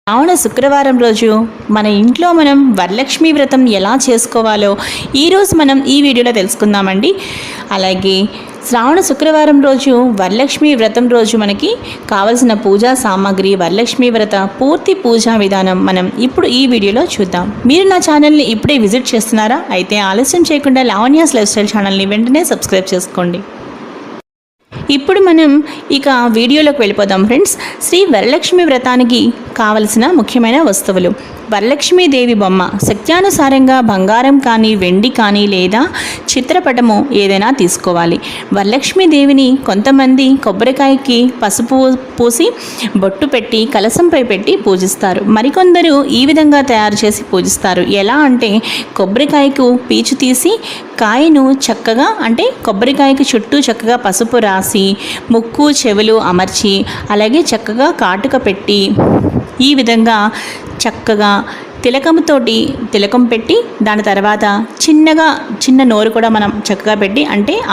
శ్రావణ శుక్రవారం రోజు మన ఇంట్లో మనం వరలక్ష్మి వ్రతం ఎలా చేసుకోవాలో ఈరోజు మనం ఈ వీడియోలో తెలుసుకుందామండి. అలాగే శ్రావణ శుక్రవారం రోజు వరలక్ష్మి వ్రతం రోజు మనకి కావలసిన పూజా సామాగ్రి, వరలక్ష్మి వ్రత పూర్తి పూజా విధానం మనం ఇప్పుడు ఈ వీడియోలో చూద్దాం. మీరు నా ఛానల్ని ఇప్పుడే విజిట్ చేస్తున్నారా? అయితే ఆలస్యం చేయకుండా లావణ్యాస్ లైఫ్ స్టైల్ ఛానల్ని వెంటనే సబ్స్క్రైబ్ చేసుకోండి. ఇప్పుడు మనం ఇక వీడియోలోకి వెళ్ళిపోదాం ఫ్రెండ్స్. శ్రీ వరలక్ష్మి వ్రతానికి కావలసిన ముఖ్యమైన వస్తువులు: వరలక్ష్మీదేవి బొమ్మ, శక్త్యానుసారంగా బంగారం కానీ వెండి కానీ లేదా చిత్రపటము ఏదైనా తీసుకోవాలి. వరలక్ష్మీదేవిని కొంతమంది కొబ్బరికాయకి పసుపు పూసి బొట్టు పెట్టి కలశంపై పెట్టి పూజిస్తారు. మరికొందరు ఈ విధంగా తయారు చేసి పూజిస్తారు. ఎలా అంటే కొబ్బరికాయకు పీచు తీసి కాయను చక్కగా కొబ్బరికాయకి చుట్టూ చక్కగా పసుపు రాసి ముక్కు చెవులు అమర్చి అలాగే చక్కగా కాటుక పెట్టి ఈ విధంగా చక్కగా తిలకం పెట్టి దాని తర్వాత చిన్న నోరు కూడా మనం చక్కగా పెట్టి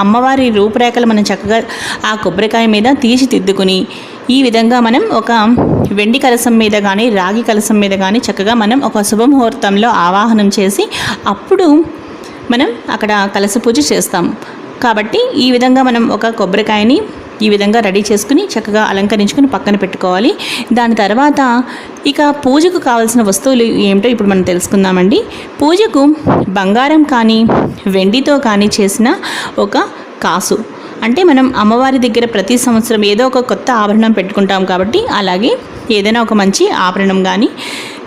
అమ్మవారి రూపురేఖలు మనం చక్కగా ఆ కొబ్బరికాయ మీద తీర్చిదిద్దుకుని ఈ విధంగా మనం ఒక వెండి కలశం మీద కానీ రాగి కలశం మీద కానీ చక్కగా మనం ఒక శుభముహూర్తంలో ఆవాహనం చేసి అప్పుడు మనం అక్కడ కలశ పూజ చేస్తాం. కాబట్టి ఈ విధంగా మనం ఒక కొబ్బరికాయని ఈ విధంగా రెడీ చేసుకుని చక్కగా అలంకరించుకుని పక్కన పెట్టుకోవాలి. దాని తర్వాత ఇక పూజకు కావాల్సిన వస్తువులు ఏమిటో ఇప్పుడు మనం తెలుసుకుందామండి. పూజకు బంగారం కానీ వెండితో కానీ చేసిన ఒక కాసు, మనం అమ్మవారి దగ్గర ప్రతి సంవత్సరం ఏదో ఒక కొత్త ఆభరణం పెట్టుకుంటాం కాబట్టి అలాగే ఏదైనా ఒక మంచి ఆభరణం కానీ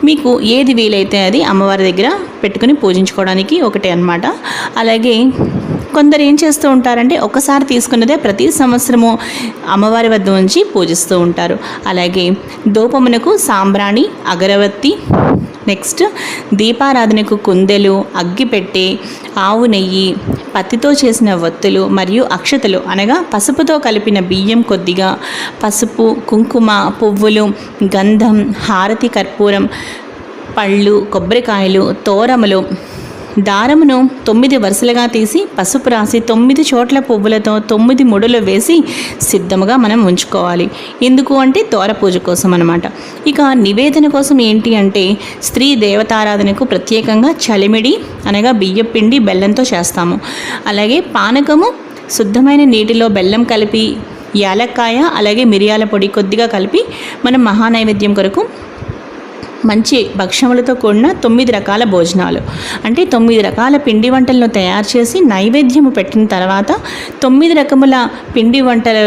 మీకు ఏది వీలైతే అది అమ్మవారి దగ్గర పెట్టుకుని పూజించుకోవడానికి ఒకటే అన్నమాట. అలాగే కొందరు ఏం చేస్తూ ఉంటారంటే ఒకసారి తీసుకున్నదే ప్రతి సంవత్సరము అమ్మవారి వద్ద ఉంచి పూజిస్తూ ఉంటారు. అలాగే ధూపమునకు సాంబ్రాణి, అగరవత్తి, నెక్స్ట్ దీపారాధనకు కుందెలు, అగ్గిపెట్టె, ఆవు నెయ్యి, పత్తితో చేసిన ఒత్తులు మరియు అక్షతలు అనగా పసుపుతో కలిపిన బియ్యం కొద్దిగా, పసుపు, కుంకుమ, పువ్వులు, గంధం, హారతి, కర్పూరం, పళ్ళు, కొబ్బరికాయలు, తోరములు, దారమును 9 వరుసలుగా తీసి పసుపు రాసి 9 చోట్ల పువ్వులతో 9 ముడులు వేసి సిద్ధముగా మనం ఉంచుకోవాలి. ఎందుకు అంటే తోర పూజ కోసం అన్నమాట. ఇక నివేదన కోసం ఏంటి అంటే స్త్రీ దేవతారాధనకు ప్రత్యేకంగా చలిమిడి అనగా బియ్యం పిండి బెల్లంతో చేస్తాము. అలాగే పానకము శుద్ధమైన నీటిలో బెల్లం కలిపి యాలక్కాయ అలాగే మిరియాల పొడి కొద్దిగా కలిపి మనం మహానైవేద్యం కొరకు మంచి భక్ష్యములతో కూడిన 9 రకాల భోజనాలు 9 రకాల పిండి వంటలను తయారు చేసి నైవేద్యము పెట్టిన తర్వాత 9 రకముల పిండి వంటలు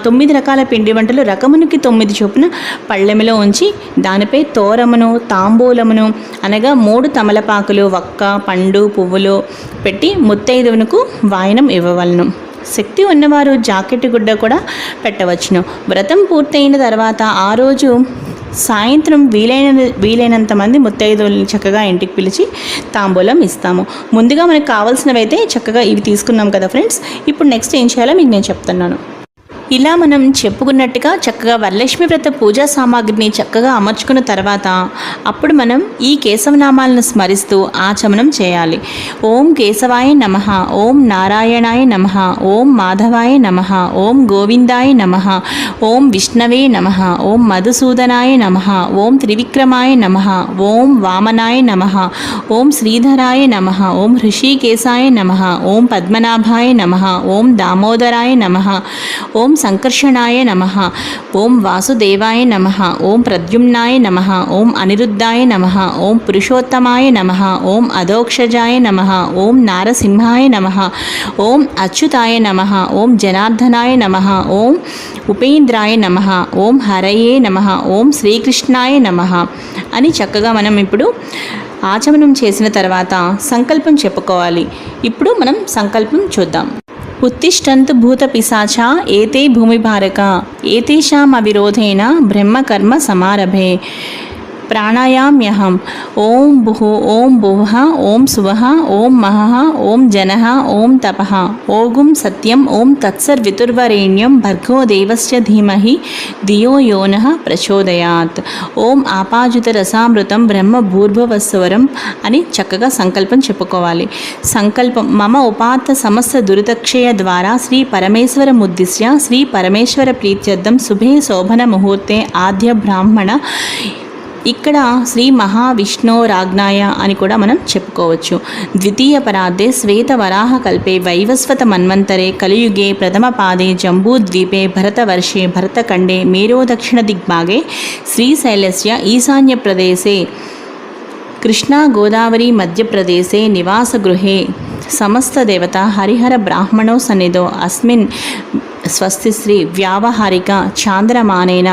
9 రకాల పిండి వంటలు రకమునికి 9 చొప్పున పళ్ళెములో ఉంచి దానిపై తోరమును, తాంబూలమును అనగా 3 తమలపాకులు, వక్క, పండు, పువ్వులు పెట్టి ముత్తైదువునకు వాయనం ఇవ్వవలను. శక్తి ఉన్నవారు జాకెట్ గుడ్డ కూడా పెట్టవచ్చును. వ్రతం పూర్తయిన తర్వాత ఆ రోజు సాయంత్రం వీలైనంత మంది ముత్తైదువుల్ని చక్కగా ఇంటికి పిలిచి తాంబూలం ఇస్తాము. ముందుగా మనకు కావాల్సినవి అయితే చక్కగా ఇవి తీసుకున్నాం కదా ఫ్రెండ్స్. ఇప్పుడు నెక్స్ట్ ఏం చేయాలో మీకు నేను చెప్తున్నాను. ఇలా మనం చెప్పుకున్నట్టుగా చక్కగా వరలక్ష్మి వ్రత పూజా సామాగ్రిని చక్కగా అమర్చుకున్న తర్వాత అప్పుడు మనం ఈ కేశవనామాలను స్మరిస్తూ ఆచమనం చేయాలి. ఓం కేశవాయ నమః, ఓం నారాయణాయ నమః, ఓం మాధవాయ నమః, ఓం గోవిందాయ నమః, ఓం విష్ణవే నమః, ఓం మధుసూదనాయ నమః, ఓం త్రివిక్రమాయ నమః, ఓం వామనాయ నమః, ఓం శ్రీధరాయ నమః, ఓం హృషికేశాయ నమః, ఓం పద్మనాభాయ నమః, ఓం దామోదరాయ నమః, ఓం సంకర్షణాయ నమః, ఓం వాసుదేవాయ నమః, ఓం ప్రద్యుమ్నాయ నమః, ఓం అనిరుద్ధాయ నమః, ఓం పురుషోత్తమాయ నమః, ఓం అధోక్షజాయ నమః, ఓం నారసింహాయ నమః, ఓం అచ్యుతాయ నమః, ఓం జనార్దనాయ నమః, ఓం ఉపేంద్రాయ నమః, ఓం హరయే నమః, ఓం శ్రీకృష్ణాయ నమః అని చక్కగా మనం ఇప్పుడు ఆచమనం చేసిన తర్వాత సంకల్పం చెప్పుకోవాలి. ఇప్పుడు మనం సంకల్పం చూద్దాం. ఉత్తిష్టంతు భూత పిశాచా ఏతే భూమి భారక ఏతేషాం అవిరోధేన బ్రహ్మకర్మ సమారభే. ప్రాణాయామ్యహం ఓం భుః ఓం భువః ఓం సువః ఓం మహః ఓం జనః ఓం తపః ఓగుం సత్యం ఓం తత్సర్వితుర్వరేణ్యం భర్గో దేవస్య ధీమహి ధియో యో నః ప్రచోదయాత్ ఓం ఆపాజుత రసామృతం బ్రహ్మ భూర్భువస్వరం అని చక్కగా సంకల్పం చెప్పుకోవాలి. సంకల్పం మమ ఉపాత్త సమస్త దురితక్షయ ద్వారా శ్రీ పరమేశ్వరముద్దిశ్య శ్రీ పరమేశ్వర ప్రీత్యర్థం శుభే శోభన ముహూర్తే ఆద్య బ్రాహ్మణ, ఇక్కడ శ్రీ మహావిష్ణోరాజ్ఞాయ అని కూడా మనం చెప్పుకోవచ్చు. ద్వితీయ పరార్ధే శ్వేతవరాహ కల్పే వైవస్వత మన్వంతరే కలియుగే ప్రథమ పాదే జంబూద్వీపే భరతవర్షే భరతఖండే మేరో దక్షిణ దిగ్భాగే శ్రీశైలస్య ఈశాన్య ప్రదేశే కృష్ణా గోదావరి మధ్యప్రదేశే నివాసగృహే సమస్త దేవత హరిహర బ్రాహ్మణో సన్నిధో అస్మిన్ స్వస్తి శ్రీ వ్యావహారిక చాంద్రమానేన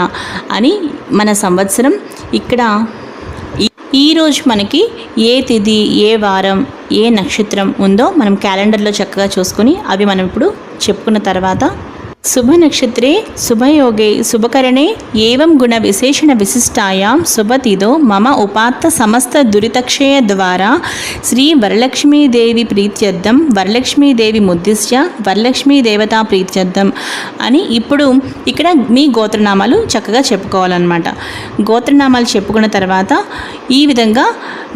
అని మన సంవత్సరం. ఇక్కడ ఈరోజు మనకి ఏ తిథి, ఏ వారం, ఏ నక్షత్రం ఉందో మనం క్యాలెండర్లో చక్కగా చూసుకొని అవి మనం ఇప్పుడు చెప్పుకున్న తర్వాత శుభ నక్షత్రే శుభయోగే శుభకరణే ఏవం గుణ విశేషణ విశిష్టాయాం శుభతిథో మమ ఉపాత్త సమస్త దురితక్షయ ద్వారా శ్రీ వరలక్ష్మీదేవి ప్రీత్యర్థం వరలక్ష్మీదేవి ముద్దిశ్య వరలక్ష్మీ దేవతా ప్రీత్యర్థం అని ఇప్పుడు ఇక్కడ మీ గోత్రనామాలు చక్కగా చెప్పుకోవాలన్నమాట. గోత్రనామాలు చెప్పుకున్న తర్వాత ఈ విధంగా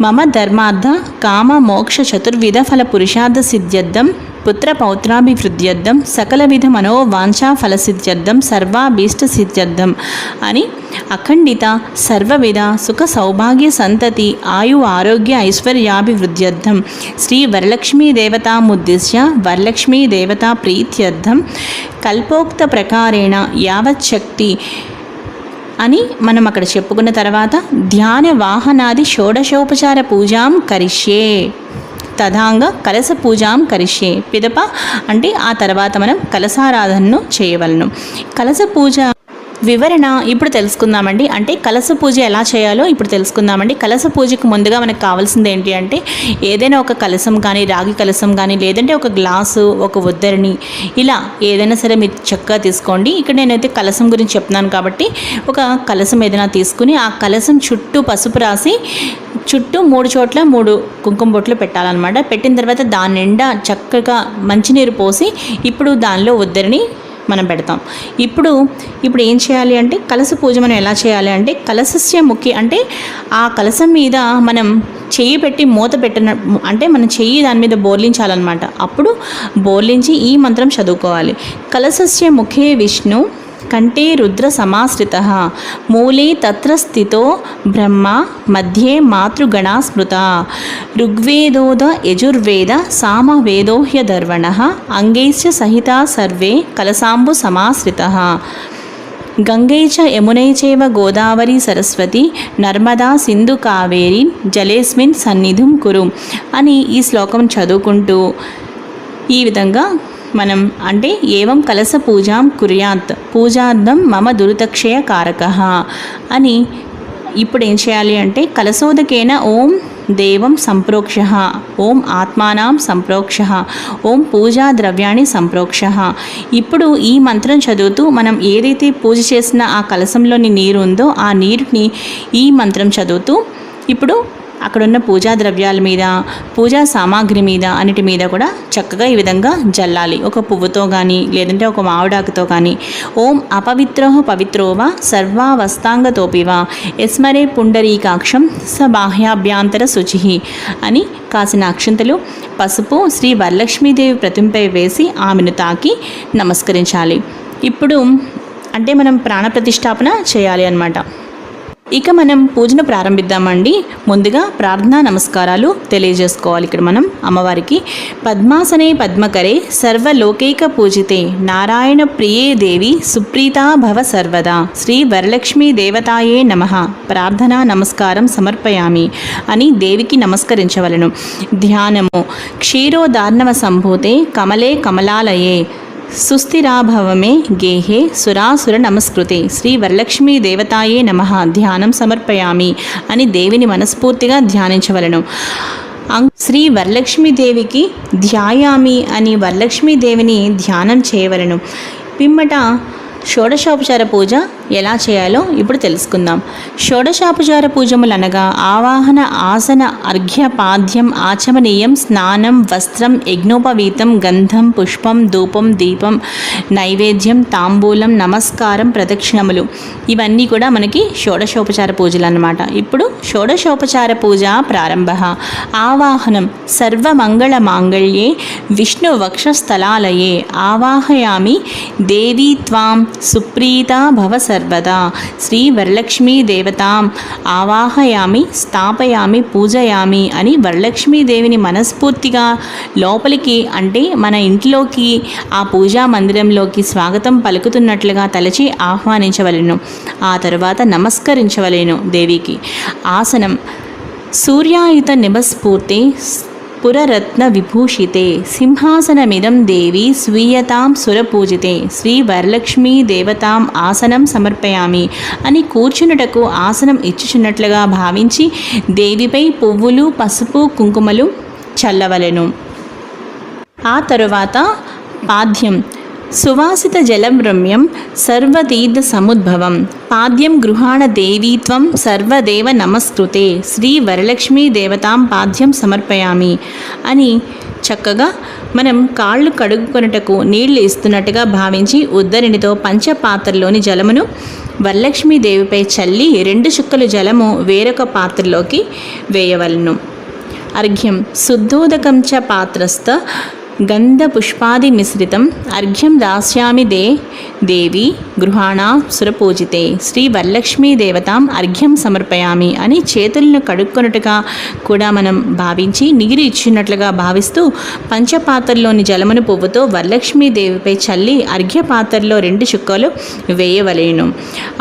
మమ ధర్మార్థ కామ మోక్ష చతుర్విధ ఫల పురుషార్థ సిద్ధ్యర్థం పుత్ర పౌత్రాభివృద్ధ్యర్థం సకల విధ మనోవాంఛా ఫలసిద్ధ్యర్థం సర్వాభీష్ట సిద్ధ్యర్థం అని అఖండిత సర్వవిధ సుఖ సౌభాగ్య సంతతి ఆయు ఆరోగ్య ఐశ్వర్యాభివృద్ధ్యర్థం శ్రీ వరలక్ష్మీ దేవతాముద్దిశ్య వరలక్ష్మీ దేవతా ప్రీత్యర్థం కల్పోక్త ప్రకారేణ యావచ్చక్తి అని మనం అక్కడ చెప్పుకున్న తర్వాత ధ్యాన వాహనాది షోడశోపచార పూజాం కరిష్యే తథాంగ కలశ పూజాం కరిష్యే పిదప అంటే ఆ తర్వాత మనం కలశారాధనను చేయవలను. కలశ పూజ వివరణ ఇప్పుడు తెలుసుకుందామండి. అంటే కలశ పూజ ఎలా చేయాలో ఇప్పుడు తెలుసుకుందామండి. కలశ పూజకు ముందుగా మనకు కావాల్సింది ఏంటి అంటే ఏదైనా ఒక కలశం కానీ రాగి కలశం కానీ లేదంటే ఒక గ్లాసు, ఒక ఉద్దరిని, ఇలా ఏదైనా సరే మీరు చక్కగా తీసుకోండి. ఇక్కడ నేనైతే కలశం గురించి చెప్తున్నాను కాబట్టి ఒక కలశం ఏదైనా తీసుకుని ఆ కలశం చుట్టూ పసుపు రాసి చుట్టూ 3 చోట్ల 3 కుంకుమ బొట్లు పెట్టాలన్నమాట. పెట్టిన తర్వాత దాని నిండా చక్కగా మంచినీరు పోసి ఇప్పుడు దానిలో ఉద్దరిని మనం పెడతాం. ఇప్పుడు ఏం చేయాలి అంటే కలశ పూజ మనం ఎలా చేయాలి అంటే కలశస్య ముఖ్య అంటే ఆ కలశం మీద మనం చెయ్యి పెట్టి మూత పెట్టిన అంటే మనం చెయ్యి దాని మీద బోర్లించాలన్నమాట. అప్పుడు బోర్లించి ఈ మంత్రం చదువుకోవాలి. కలశస్య ముఖే విష్ణు కంఠే రుద్ర సమాశ్రితః మూలే తత్ర స్థితో బ్రహ్మ మధ్యే మాతృగణా స్మృత ఋగ్వేదోద యజుర్వేద సామవేదో హ్యధర్వణః అంగైశ్చ సహితా సర్వే కలశాంబు సమాశ్రితః గంగై చ యమునై చైవ గోదావరి సరస్వతి నర్మదా సింధు కావేరి జలేస్మిన్ సన్నిధిం కురు అని ఈ శ్లోకం చదువుకుంటూ ఈ విధంగా మనం అంటే ఏవం కలశ పూజాం కుర్యాత్ పూజార్థం మమ దురితక్షయ కారకః అని ఇప్పుడు ఏం చేయాలి అంటే కలశోదకేన ఓం దేవం సంప్రోక్ష ఓం ఆత్మానాం సంప్రోక్ష ఓం పూజా ద్రవ్యాన్ని సంప్రోక్ష. ఇప్పుడు ఈ మంత్రం చదువుతూ మనం ఏదైతే పూజ చేసిన ఆ కలశంలోని నీరు ఉందో ఆ నీరుని ఈ మంత్రం చదువుతూ ఇప్పుడు అక్కడున్న పూజా ద్రవ్యాల మీద పూజా సామాగ్రి మీద అన్నిటి మీద కూడా చక్కగా ఈ విధంగా జల్లాలి. ఒక పువ్వుతో కానీ లేదంటే ఒక మామిడాకుతో కానీ ఓం అపవిత్రో పవిత్రోవా సర్వావస్థాంగతోపివా యస్మరే పుండరీకాక్షం స బాహ్యాభ్యాంతర శుచి అని కాసిన అక్షంతలు పసుపు శ్రీ వరలక్ష్మీదేవి ప్రతిమపై వేసి ఆమెను తాకి నమస్కరించాలి. ఇప్పుడు అంటే మనం ప్రాణప్రతిష్ఠాపన చేయాలి అన్నమాట. ఇక మనం పూజను ప్రారంభిద్దామండి. ముందుగా ప్రార్థనా నమస్కారాలు తెలియజేసుకోవాలి. ఇక్కడ మనం అమ్మవారికి పద్మాసనే పద్మకరే సర్వలోకైక పూజితే నారాయణ ప్రియే దేవి సుప్రీతా భవ సర్వదా శ్రీ వరలక్ష్మీ దేవతాయే నమః ప్రార్థనా నమస్కారం సమర్పయామి అని దేవికి నమస్కరించవలను. ధ్యానము క్షీరోదార్ణవ సంభూతే కమలే కమలాలయే సుస్థిరాభవమే గేహే సురాసుర నమస్కృతే శ్రీ వరలక్ష్మీ దేవతాయే నమః ధ్యానం సమర్పయామి అని దేవిని మనస్ఫూర్తిగా ధ్యానించవలను. శ్రీ వరలక్ష్మీదేవికి ధ్యాయామి అని వరలక్ష్మీదేవిని ధ్యానం చేయవలను. పిమ్మట షోడశోపచార పూజ ఎలా చేయాలో ఇప్పుడు తెలుసుకుందాం. షోడశోపచార పూజములు అనగా ఆవాహన, ఆసన, అర్ఘ్య, పాద్యం, ఆచమనీయం, స్నానం, వస్త్రం, యజ్ఞోపవీతం, గంధం, పుష్పం, ధూపం, దీపం, నైవేద్యం, తాంబూలం, నమస్కారం, ప్రదక్షిణములు ఇవన్నీ కూడా మనకి షోడశోపచార పూజలు అన్నమాట. ఇప్పుడు షోడశోపచార పూజ ప్రారంభ. ఆవాహనం. సర్వమంగళ మాంగళ్యే విష్ణు వక్షస్థలాలయే ఆవాహయామి దేవీ త్వాం సుప్రీతా భవ సర్వదా. శ్రీ వరలక్ష్మీ దేవతాం ఆవాహయామి, స్థాపయామి, పూజయామి అని వరలక్ష్మీదేవిని మనస్ఫూర్తిగా లోపలికి అంటే మన ఇంట్లోకి ఆ పూజా మందిరంలోకి స్వాగతం పలుకుతున్నట్లుగా తలచి ఆహ్వానించవలెను. ఆ తరువాత నమస్కరించవలెను దేవికి. ఆసనం. సూర్యాయుత నిభస్ఫూర్తే పురరత్న విభూషితే సింహాసనమిదం దేవి స్వీయతాం సురపూజితే శ్రీ వరలక్ష్మీ దేవతాం ఆసనం సమర్పయామి అని కూర్చున్నటకు ఆసనం ఇచ్చుచున్నట్లుగా భావించి దేవిపై పువ్వులు, పసుపు, కుంకుమలు చల్లవలెను. ఆ తరువాత పాద్యం. సువాసిత జలం రమ్యం సర్వతీర్థ సముద్భవం పాద్యం గృహాణ దేవీత్వం సర్వదేవ నమస్కృతే శ్రీ వరలక్ష్మీ దేవతాం పాద్యం సమర్పయామి అని చక్కగా మనం కాళ్ళు కడుగుకొనుటకు నీళ్లు ఇస్తున్నట్టుగా భావించి ఉద్దరినితో పంచపాత్రలోని జలమును వరలక్ష్మీదేవిపై చల్లి 2 చుక్కలు జలము వేరొక పాత్రలోకి వేయవలను. అర్ఘ్యం. శుద్ధోదకం చ పాత్రస్థ గంధపుష్పాది మిశ్రితం అర్ఘ్యం దాస్యామి దేవి గృహాణ సురపూజితే శ్రీ వరలక్ష్మీ దేవతాం అర్ఘ్యం సమర్పయామి అని చేతులను కడుక్కొనుటగా కూడా మనం భావించి నీరు ఇచ్చినట్లుగా భావిస్తూ పంచపాత్రలోని జలమును పువ్వుతో వరలక్ష్మీదేవిపై చల్లి అర్ఘ్య పాత్రలో 2 చుక్కలు వేయవలేను.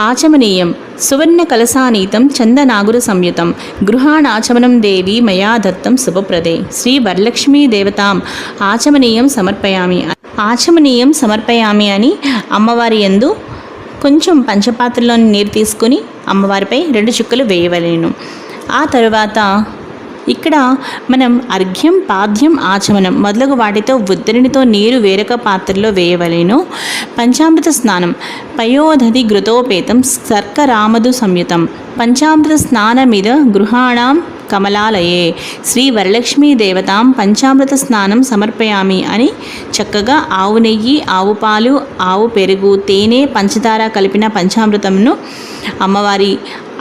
ఆచమనీయం. సువర్ణ కలసానీతం చందనాగుర సంయుతం గృహాణాచమనం దేవి మయా దత్తం శుభప్రదే శ్రీ వరలక్ష్మీ దేవతాం ఆచమనీయం సమర్పయామి. ఆచమనీయం సమర్పయామి అని అమ్మవారి యందు కొంచెం పంచపాత్రలోని నీరు తీసుకుని అమ్మవారిపై 2 చుక్కలు వేయవలేను. ఆ తరువాత ఇక్కడ మనం అర్ఘ్యం, పాద్యం, ఆచమనం మొదలగు వాటితో ఉద్దరినితో నీరు వేరొక పాత్రలో వేయవలేను. పంచామృత స్నానం. పయోదధి ఘృతోపేతం శర్కరామధు సంయుతం పంచామృత స్నానమిద గృహాణం కమలాలయే శ్రీ వరలక్ష్మీ దేవతాం పంచామృత స్నానం సమర్పయామి అని చక్కగా ఆవు నెయ్యి, ఆవు పాలు, ఆవు పెరుగు, తేనె, పంచదార కలిపిన పంచామృతంను అమ్మవారి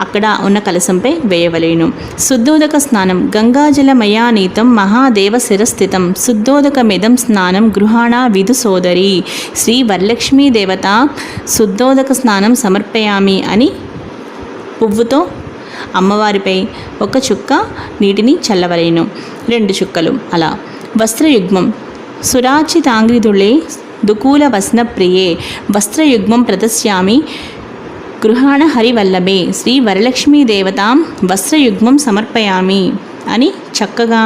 అక్కడ ఉన్న కలశంపై వేయవలేను. శుద్ధోదక స్నానం. గంగాజలమయానీతం మహాదేవ శిరస్థితం శుద్ధోదకమిదం స్నానం గృహాణ విధు సోదరి శ్రీ వరలక్ష్మీ దేవత శుద్ధోదక స్నానం సమర్పయామి అని పువ్వుతో అమ్మవారిపై 1 చుక్క నీటిని చల్లవలేను. 2 చుక్కలు అలా. వస్త్రయుగ్మం. సురాచితాంగ్రిదుళే దుకూల వస్న ప్రియే వస్త్రయుగ్మం ప్రదస్యామి గృహాణ హరివల్లభే శ్రీ వరలక్ష్మీ దేవతాం వస్త్రయుగ్మం సమర్పయామి అని చక్కగా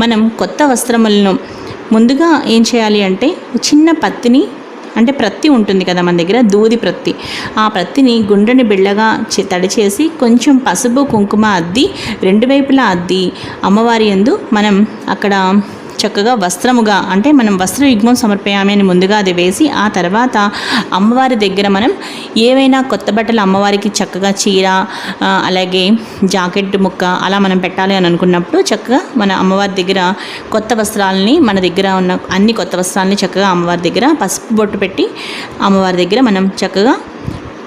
మనం కొత్త వస్త్రములను ముందుగా ఏం చేయాలి అంటే చిన్న పత్తిని అంటే ప్రత్తి ఉంటుంది కదా మన దగ్గర, దూది ప్రత్తి, ఆ ప్రత్తిని గుండ్రని బిళ్ళగా తడిచేసి కొంచెం పసుపు కుంకుమ అద్ది 2 వైపులా అద్ది అమ్మవారి యందు మనం అక్కడ చక్కగా వస్త్రముగా అంటే మనం వస్త్రయుగ్మం సమర్పయామి అని ముందుగా అది వేసి ఆ తర్వాత అమ్మవారి దగ్గర మనం ఏవైనా కొత్త బట్టలు అమ్మవారికి చక్కగా చీర అలాగే జాకెట్ ముక్క అలా మనం పెట్టాలి అని అనుకున్నప్పుడు చక్కగా మన అమ్మవారి దగ్గర కొత్త వస్త్రాలని మన దగ్గర ఉన్న అన్ని కొత్త వస్త్రాలని చక్కగా అమ్మవారి దగ్గర పసుపు బొట్టు పెట్టి అమ్మవారి దగ్గర మనం చక్కగా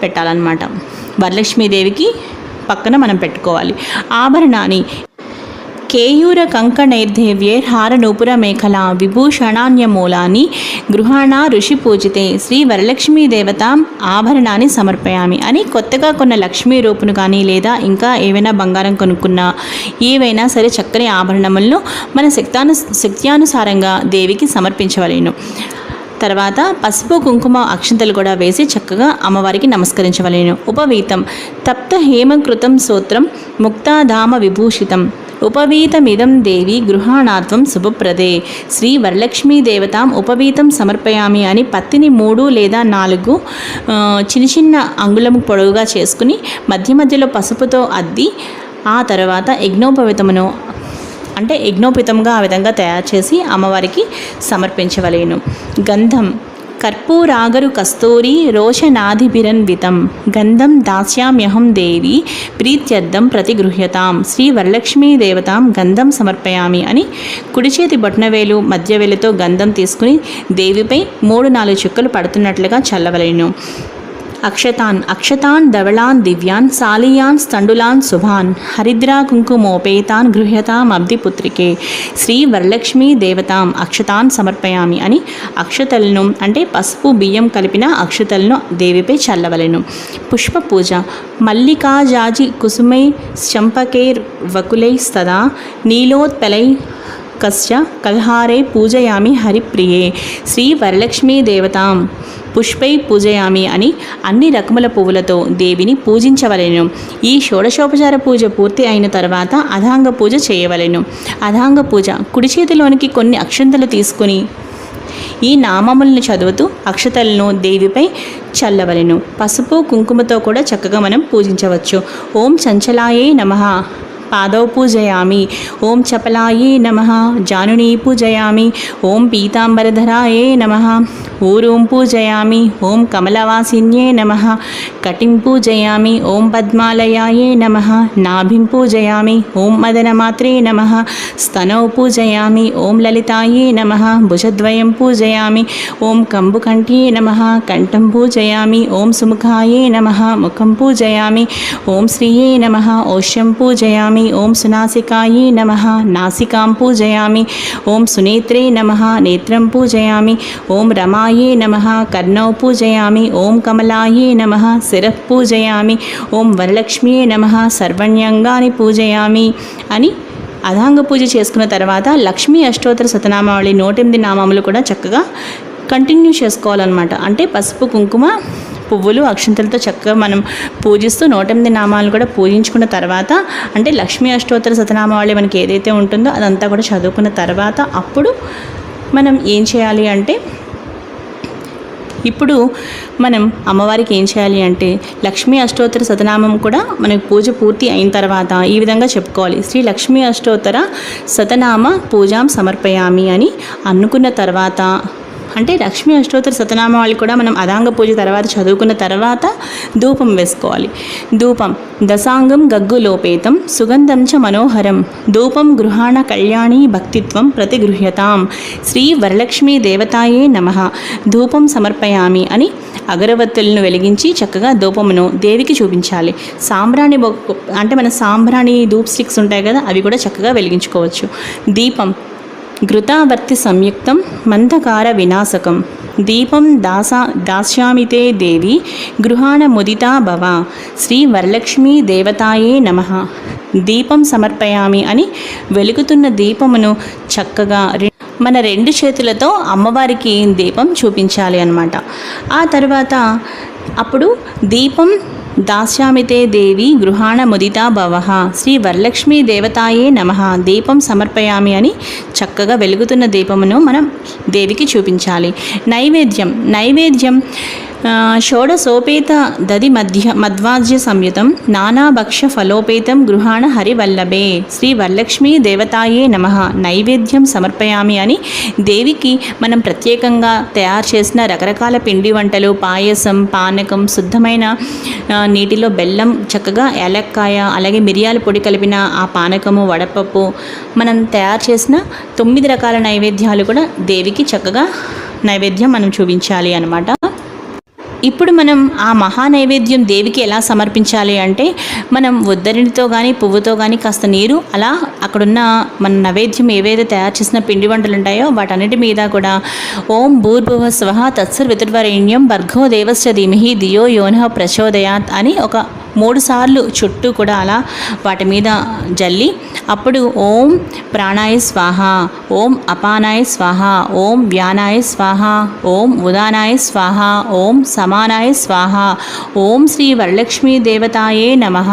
పెట్టాలన్నమాట. వరలక్ష్మీదేవికి పక్కన మనం పెట్టుకోవాలి. ఆభరణాన్ని. కేయూర కంకణైర్దేవ్యైర్హార నూపుర మేఖలా విభూషణాన్యమూలాని గృహాణ ఋషి పూజితే శ్రీ వరలక్ష్మీ దేవతాం ఆభరణాన్ని సమర్పయామి అని కొత్తగా కొన్న లక్ష్మీ రూపును కానీ లేదా ఇంకా ఏవైనా బంగారం కొనుక్కున్నా ఏవైనా సరే చక్కని ఆభరణములను మన శక్త్యానుసారంగా దేవికి సమర్పించవలేను. తర్వాత పసుపు కుంకుమ అక్షంతలు కూడా వేసి చక్కగా అమ్మవారికి నమస్కరించవలేను. ఉపవీతం. తప్త హేమకృతం సూత్రం ముక్తాధామ విభూషితం ఉపవీతమిదం దేవి గృహాణాత్వం శుభప్రదే శ్రీ వరలక్ష్మీ దేవతాం ఉపవీతం సమర్పయామి అని పత్తిని 3 లేదా 4 చిన్న చిన్న అంగుళము పొడవుగా చేసుకుని మధ్య మధ్యలో పసుపుతో అద్ది ఆ తర్వాత యజ్ఞోపవీతమును అంటే యజ్ఞోపితంగా ఆ విధంగా తయారు చేసి అమ్మవారికి సమర్పించవలేను. గంధం. కర్పూరాగరు కస్తూరి రోషనాధిభిరన్వితం గంధం దాస్యామ్యహం దేవి ప్రీత్యర్థం ప్రతిగృహ్యతాం శ్రీ వరలక్ష్మీ దేవతాం గంధం సమర్పయామి అని కుడి చేతి బొట్నవేలు మధ్యవేలుతో గంధం తీసుకుని దేవిపై 3-4 చుక్కలు పడుతున్నట్లుగా చల్లవలెను. అక్షతాన్ ధవళాన్ దివ్యాన్ సాలీయాన్ స్థండులాన్ శుభాన్ హరిద్రా కుంకుమోపేతాన్ గృహ్యతాం అబ్దిపుత్రికే శ్రీ వరలక్ష్మీ దేవతాం అక్షతాన్ సమర్పయామి అని అక్షతలను అంటే పసుపు బియ్యం కలిపిన అక్షతలను దేవిపై చల్లవలెను. పుష్ప పూజ మల్లికాజాజి కుసుమై చంపకైర్ వకులై స్తదా నీలోత్పలై కశ్చ కల్హారే పూజయామి హరిప్రియే శ్రీ వరలక్ష్మీ దేవతాం పుష్పై పూజయామి అని అన్ని రకముల పువ్వులతో దేవిని పూజించవలెను. ఈ షోడశోపచార పూజ పూర్తి అయిన తర్వాత అధాంగ పూజ చేయవలెను. అధాంగ పూజ కుడి చేతిలోనికి కొన్ని అక్షంతలు తీసుకుని ఈ నామములను చదువుతూ అక్షతలను దేవిపై చల్లవలెను. పసుపు కుంకుమతో కూడా చక్కగా మనం పూజించవచ్చు. ఓం చంచలాయే నమః పాదౌ పూజయామి. ఓం చపలాయే నమః జానునీ పూజయామి. ఓం పీతాంబరధరాయే నమః ఊరూం పూజయామి. ఓం కమలవాసిన్యే నమః కటిం పూజయామి. ఓం పద్మాలయాయే నమః నాభిం పూజయామి. ఓం మదనమాత్రే నమః స్తనౌ పూజయామి. ఓం లలితాయే నమః భుజద్వయం పూజయామి. ఓం కంబుకంఠ్యే నమః కంఠం పూజయామి. ఓం సుముఖాయే నమః ముఖం పూజయామి. ఓం శ్రీయే నమః ఓష్యం పూజయామి. ఓం సునాసికాయే నమః నాసికాం పూజయామి. ఓం సునేత్రే నమః నేత్రం పూజయామి. ఓం రమాయే నమః కర్ణౌ పూజయామి. ఓం కమలాయే నమః శిరః పూజయామి. ఓం వరలక్ష్మ్యే నమః సర్వణ్యంగాని పూజయామి అని అధాంగ పూజ చేసుకున్న తర్వాత లక్ష్మీ అష్టోత్తర శతనామావళి 108 నామములు కూడా చక్కగా కంటిన్యూ చేసుకోవాలన్నమాట. అంటే పసుపు కుంకుమ పువ్వులు అక్షంతలతో చక్కగా మనం పూజిస్తూ 108 నామాలు కూడా పూజించుకున్న తర్వాత అంటే లక్ష్మీ అష్టోత్తర శతనామావళి మనకి ఏదైతే ఉంటుందో అదంతా కూడా చదువుకున్న తర్వాత అప్పుడు మనం ఏం చేయాలి అంటే ఇప్పుడు మనం అమ్మవారికి ఏం చేయాలి అంటే లక్ష్మీ అష్టోత్తర శతనామం కూడా మనకి పూజ పూర్తి అయిన తర్వాత ఈ విధంగా చెప్పుకోవాలి. శ్రీ లక్ష్మీ అష్టోత్తర శతనామ పూజాం సమర్పయామి అని అనుకున్న తర్వాత అంటే లక్ష్మీ అష్టోత్తర శతనామావళి కూడా మనం అదాంగ పూజ తర్వాత చదువుకున్న తర్వాత ధూపం వేసుకోవాలి. ధూపం దశాంగం గగ్గులోపేతం సుగంధం చ మనోహరం ధూపం గృహాణ కళ్యాణి భక్తిత్వం ప్రతిగృహ్యతాం శ్రీ వరలక్ష్మీ దేవతాయే నమః ధూపం సమర్పయామి అని అగరవత్తులను వెలిగించి చక్కగా ధూపమును దేవికి చూపించాలి. సాంబ్రాణి అంటే మన సాంబ్రాణి ధూప్ స్టిక్స్ ఉంటాయి కదా, అవి కూడా చక్కగా వెలిగించుకోవచ్చు. దీపం ఘృతావర్తి సంయుక్తం మందకార వినాశకం దీపం దాస్యామితే దేవి గృహాణ ముదితా భవ శ్రీ వరలక్ష్మీ దేవతాయే నమః దీపం సమర్పయామి అని వెలుగుతున్న దీపమును చక్కగా మన 2 చేతులతో అమ్మవారికి దీపం చూపించాలి అన్నమాట. ఆ తర్వాత అప్పుడు దీపం దాస్యామితే దేవి గృహాణ ముదితా భవః శ్రీ వరలక్ష్మీ దేవతాయే నమః దీపం సమర్పయామి అని చక్కగా వెలుగుతున్న దీపమును మనం దేవికి చూపించాలి. నైవేద్యం షోడశోపేత దది మధ్వాజ్య సంయుతం నానాభక్ష ఫలోపేతం గృహాణ హరివల్లభే శ్రీ వరలక్ష్మీ దేవతాయే నమః నైవేద్యం సమర్పయామి అని దేవికి మనం ప్రత్యేకంగా తయారు చేసిన రకరకాల పిండి వంటలు, పాయసం, పానకం, శుద్ధమైన నీటిలో బెల్లం, చక్కగా ఏలక్కాయ, అలాగే మిరియాల పొడి కలిపిన ఆ పానకము, వడపప్పు, మనం తయారు చేసిన 9 రకాల నైవేద్యాలు కూడా దేవికి చక్కగా నైవేద్యం మనం చూపించాలి అన్నమాట. ఇప్పుడు మనం ఆ మహా నైవేద్యం దేవికి ఎలా సమర్పించాలి అంటే మనం ఉద్దరినితో కానీ పువ్వుతో కానీ కాస్త నీరు అలా అక్కడున్న మన నైవేద్యం ఏవైతే తయారు చేసిన పిండి వంటలు ఉంటాయో వాటన్నిటి మీద కూడా ఓం భూర్భువ స్వః తత్సర్వితుర్వరేణ్యం భర్గో దేవస్య ధీమహి ధియో యోనః ప్రచోదయాత్ అని ఒక 3 సార్లు చుట్టూ కూడా అలా వాటి మీద జల్లి అప్పుడు ఓం ప్రాణాయ స్వాహ, ఓం అపానాయ స్వాహ, ఓం వ్యానాయ స్వాహ, ఓం ఉదానాయ స్వాహ, ఓం సమానాయ స్వాహ, ఓం శ్రీ వరలక్ష్మీ దేవతాయే నమః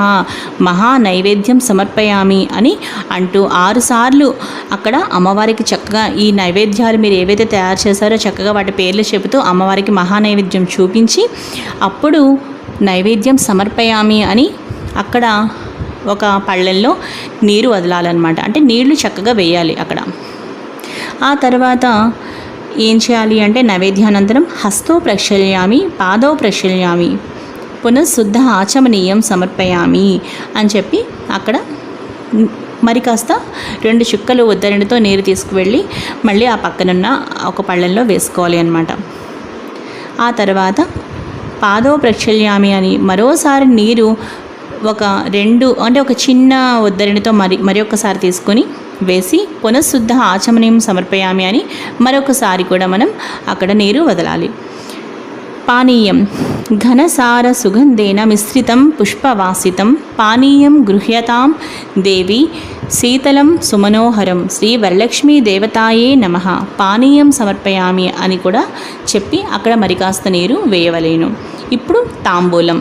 మహా నైవేద్యం సమర్పయామి అని అంటూ 6 సార్లు అక్కడ అమ్మవారికి చక్కగా ఈ నైవేద్యాలు మీరు ఏవైతే తయారు చేశారో చక్కగా వాటి పేర్లు చెబుతూ అమ్మవారికి మహా నైవేద్యం చూపించి అప్పుడు నైవేద్యం సమర్పయామి అని అక్కడ ఒక పళ్ళెల్లో నీరు వదలాలన్నమాట. అంటే నీళ్లు చక్కగా వేయాలి అక్కడ. ఆ తర్వాత ఏం చేయాలి అంటే నైవేద్యానంతరం హస్తో ప్రక్షాళయామి, పాదో ప్రక్షాళయామి, పునఃశుద్ధ ఆచమనీయం సమర్పయామి అని చెప్పి అక్కడ మరి కాస్త 2 చుక్కలు ఉద్దరణితో నీరు తీసుకువెళ్ళి మళ్ళీ ఆ పక్కనున్న ఒక పళ్ళెంలో వేసుకోవాలి అన్నమాట. ఆ తర్వాత పాదో ప్రక్షాళయామి అని మరోసారి నీరు ఒక చిన్న ఉద్దరణితో మరి ఒక్కసారి తీసుకొని వేసి పునఃశుద్ధ ఆచమనీయం సమర్పయామి అని మరొకసారి కూడా మనం అక్కడ నీరు వదలాలి. పానీయం ఘనసార సుగంధేన మిశ్రితం పుష్పవాసితం పానీయం గృహ్యతాం దేవి శీతలం సుమనోహరం శ్రీ వరలక్ష్మీ దేవతాయే నమః పానీయం సమర్పయామి అని కూడా చెప్పి అక్కడ మరి కాస్త నీరు వేయవలేను. ఇప్పుడు తాంబూలం.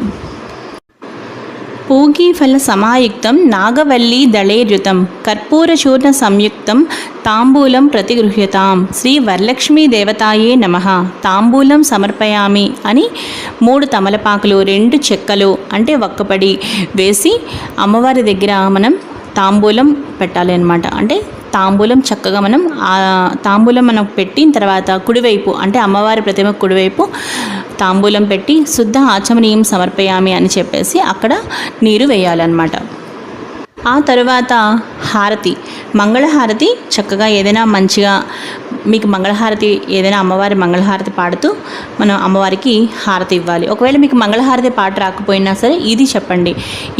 పూగీఫల సమాయుక్తం నాగవల్లి దళేర్యుతం కర్పూరచూర్ణ సంయుక్తం తాంబూలం ప్రతిగృహ్యతాం శ్రీ వరలక్ష్మీ దేవతాయే నమః తాంబూలం సమర్పయామి అని 3 తమలపాకులు 2 చెక్కలు అంటే ఒక్కపడి వేసి అమ్మవారి దగ్గర మనం తాంబూలం పెట్టాలి అన్నమాట. అంటే తాంబూలం చక్కగా తాంబూలం మనం పెట్టిన తర్వాత కుడివైపు అంటే అమ్మవారి ప్రతిమ కుడివైపు తాంబూలం పెట్టి శుద్ధ ఆచమనీయం సమర్పయామి అని చెప్పేసి అక్కడ నీరు వేయాలన్నమాట. ఆ తరువాత హారతి, మంగళహారతి చక్కగా ఏదైనా మంచిగా మీకు మంగళహారతి ఏదైనా అమ్మవారి మంగళహారతి పాడుతూ మనం అమ్మవారికి హారతి ఇవ్వాలి. ఒకవేళ మీకు మంగళహారతి పాట రాకపోయినా సరే ఇది చెప్పండి.